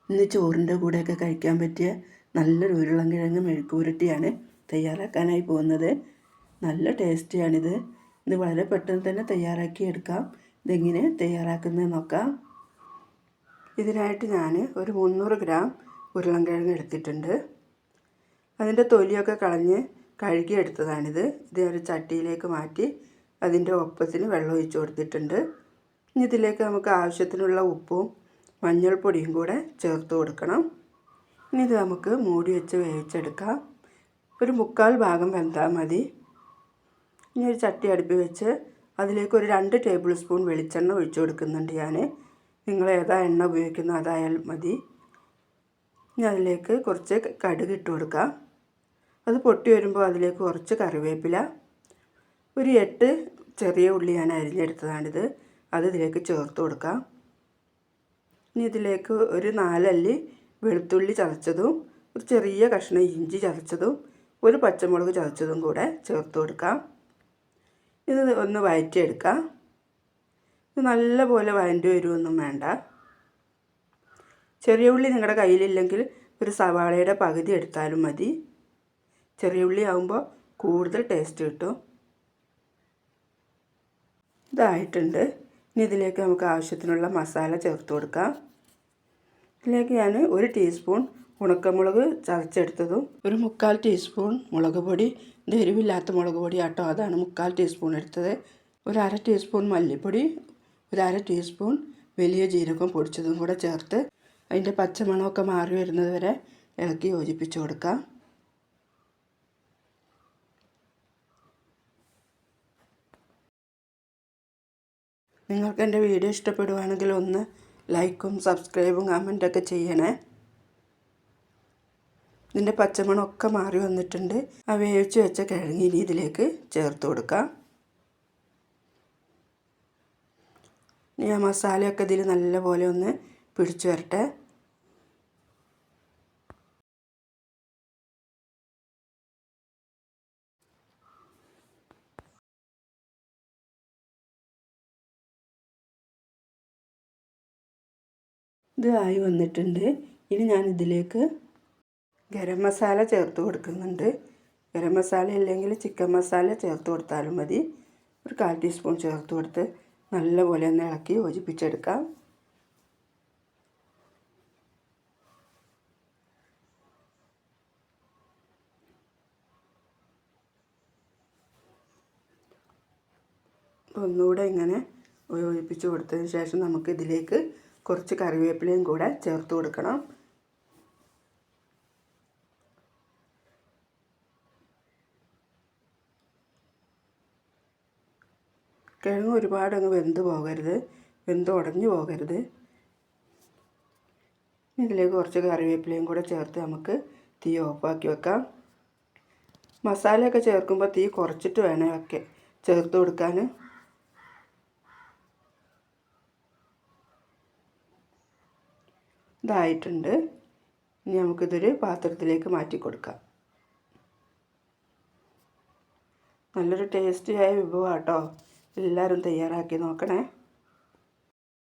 ഇന്ന് ചോറിൻ്റെ കൂടെയൊക്കെ കഴിക്കാൻ പറ്റിയ നല്ലൊരു ഉരുളൻകിഴങ്ങ് മെഴുക്കുപുരട്ടിയാണ് തയ്യാറാക്കാനായി പോകുന്നത്. നല്ല ടേസ്റ്റിയാണിത്. ഇത് വളരെ പെട്ടെന്ന് തന്നെ തയ്യാറാക്കി എടുക്കാം. ഇതെങ്ങനെ തയ്യാറാക്കുന്നത് നോക്കാം. ഇതിനായിട്ട് ഞാൻ ഒരു 300 ഗ്രാം ഉരുളൻകിഴങ്ങ് എടുത്തിട്ടുണ്ട്. അതിൻ്റെ തൊലിയൊക്കെ കളഞ്ഞ് കഴുകിയെടുത്തതാണിത്. ഇത് ഒരു ചട്ടിയിലേക്ക് മാറ്റി അതിൻ്റെ ഒപ്പത്തിന് വെള്ളം ഒഴിച്ച് കൊടുത്തിട്ടുണ്ട്. ഇനി ഇതിലേക്ക് നമുക്ക് ആവശ്യത്തിനുള്ള ഉപ്പും മഞ്ഞൾപ്പൊടിയും കൂടെ ചേർത്ത് കൊടുക്കണം. ഇനി ഇത് നമുക്ക് മൂടി വെച്ച് വേവിച്ചെടുക്കാം. ഒരു 1/4 ഭാഗം വെന്താൽ മതി. ഇനി ഒരു ചട്ടി അടുപ്പിൽ വെച്ച് അതിലേക്ക് ഒരു 2 ടേബിൾ സ്പൂൺ വെളിച്ചെണ്ണ ഒഴിച്ചു കൊടുക്കുന്നുണ്ട് ഞാൻ. നിങ്ങൾ ഏതാ എണ്ണ ഉപയോഗിക്കുന്നത് അതായാൽ മതി. ഇനി അതിലേക്ക് കുറച്ച് കടുക് ഇട്ട് കൊടുക്കാം. അത് പൊട്ടി വരുമ്പോൾ അതിലേക്ക് കുറച്ച് കറിവേപ്പില, ഒരു 8 ചെറിയ ഉള്ളി ഞാൻ അരിഞ്ഞെടുത്തതാണിത്, അത് ഇതിലേക്ക് ചേർത്ത് കൊടുക്കാം. ഇനി ഇതിലേക്ക് ഒരു 4 അല്ലി വെളുത്തുള്ളി ചതച്ചതും ഒരു ചെറിയ കഷ്ണം ഇഞ്ചി ചതച്ചതും ഒരു പച്ചമുളക് ചതച്ചതും കൂടെ ചേർത്ത് കൊടുക്കാം. ഇത് ഒന്ന് വഴറ്റിയെടുക്കാം. ഇത് നല്ലപോലെ വഴറ്റി വരുമൊന്നും വേണ്ട. ചെറിയ ഉള്ളി നിങ്ങളുടെ കയ്യിലില്ലെങ്കിൽ ഒരു സവാളയുടെ പകുതി എടുത്താലും മതി. ചെറിയ ഉള്ളി ആകുമ്പോൾ കൂടുതൽ ടേസ്റ്റ് കിട്ടും. ഇതായിട്ടുണ്ട്. ഇനി ഇതിലേക്ക് നമുക്ക് ആവശ്യത്തിനുള്ള മസാല ചേർത്ത് കൊടുക്കാം. ഇതിലേക്ക് ഞാൻ 1 ടീസ്പൂൺ ഉണക്കമുളക് ചതച്ചെടുത്തതും ഒരു 1/4 ടീസ്പൂൺ മുളക് പൊടി, ഇത് എരിവില്ലാത്ത മുളക് പൊടി ആട്ടോ, അതാണ് 1/4 ടീസ്പൂൺ എടുത്തത്. ഒരു 1/2 ടീസ്പൂൺ മല്ലിപ്പൊടി, ഒരു 1/2 ടീസ്പൂൺ വലിയ ജീരകം പൊടിച്ചതും കൂടെ ചേർത്ത് അതിൻ്റെ പച്ചമണമൊക്കെ മാറി വരുന്നത് വരെ ഇളക്കി യോജിപ്പിച്ച് കൊടുക്കാം. നിങ്ങൾക്ക് എൻ്റെ വീഡിയോ ഇഷ്ടപ്പെടുവാണെങ്കിൽ ഒന്ന് ലൈക്കും സബ്സ്ക്രൈബും കമൻറ്റൊക്കെ ചെയ്യണേ. ഇതിൻ്റെ പച്ചമണമൊക്കെ മാറി വന്നിട്ടുണ്ട്. ആ വേവിച്ച് വെച്ച കിഴങ്ങ് ഇനി ഇതിലേക്ക് ചേർത്ത് കൊടുക്കാം. ഇനി ആ മസാലയൊക്കെ ഇതിൽ നല്ലപോലെ ഒന്ന് പിടിച്ചു വരട്ടെ. ഇത് ആയി വന്നിട്ടുണ്ട്. ഇനി ഞാൻ ഇതിലേക്ക് ഗരം മസാല ചേർത്ത് കൊടുക്കുന്നുണ്ട്. ഗരം മസാല ഇല്ലെങ്കിൽ ചിക്കൻ മസാല ചേർത്ത് കൊടുത്താലും മതി. ഒരു 1/4 ടീസ്പൂൺ ചേർത്ത് കൊടുത്ത് നല്ലപോലെ ഒന്ന് ഇളക്കി യോജിപ്പിച്ചെടുക്കാം. ഒന്നുകൂടെ ഇങ്ങനെ യോജിപ്പിച്ച് കൊടുത്തതിന് ശേഷം നമുക്ക് ഇതിലേക്ക് കുറച്ച് കറിവേപ്പിലയും കൂടെ ചേർത്ത് കൊടുക്കണം. കിഴങ്ങ് ഒരുപാട് അങ്ങ് വെന്ത് പോകരുത്, വെന്ത് ഉടഞ്ഞു പോകരുത്. ഇതിലേക്ക് കുറച്ച് കറിവേപ്പിലയും കൂടെ ചേർത്ത് നമുക്ക് തീ ഓഫാക്കി വെക്കാം. മസാലയൊക്കെ ചേർക്കുമ്പോൾ തീ കുറച്ചിട്ട് വേണം ഒക്കെ ചേർത്ത് കൊടുക്കാൻ. ഇതായിട്ടുണ്ട്. ഇനി നമുക്കിതൊരു പാത്രത്തിലേക്ക് മാറ്റി കൊടുക്കാം. നല്ലൊരു ടേസ്റ്റിയായ വിഭവം കേട്ടോ. എല്ലാവരും തയ്യാറാക്കി നോക്കണേ.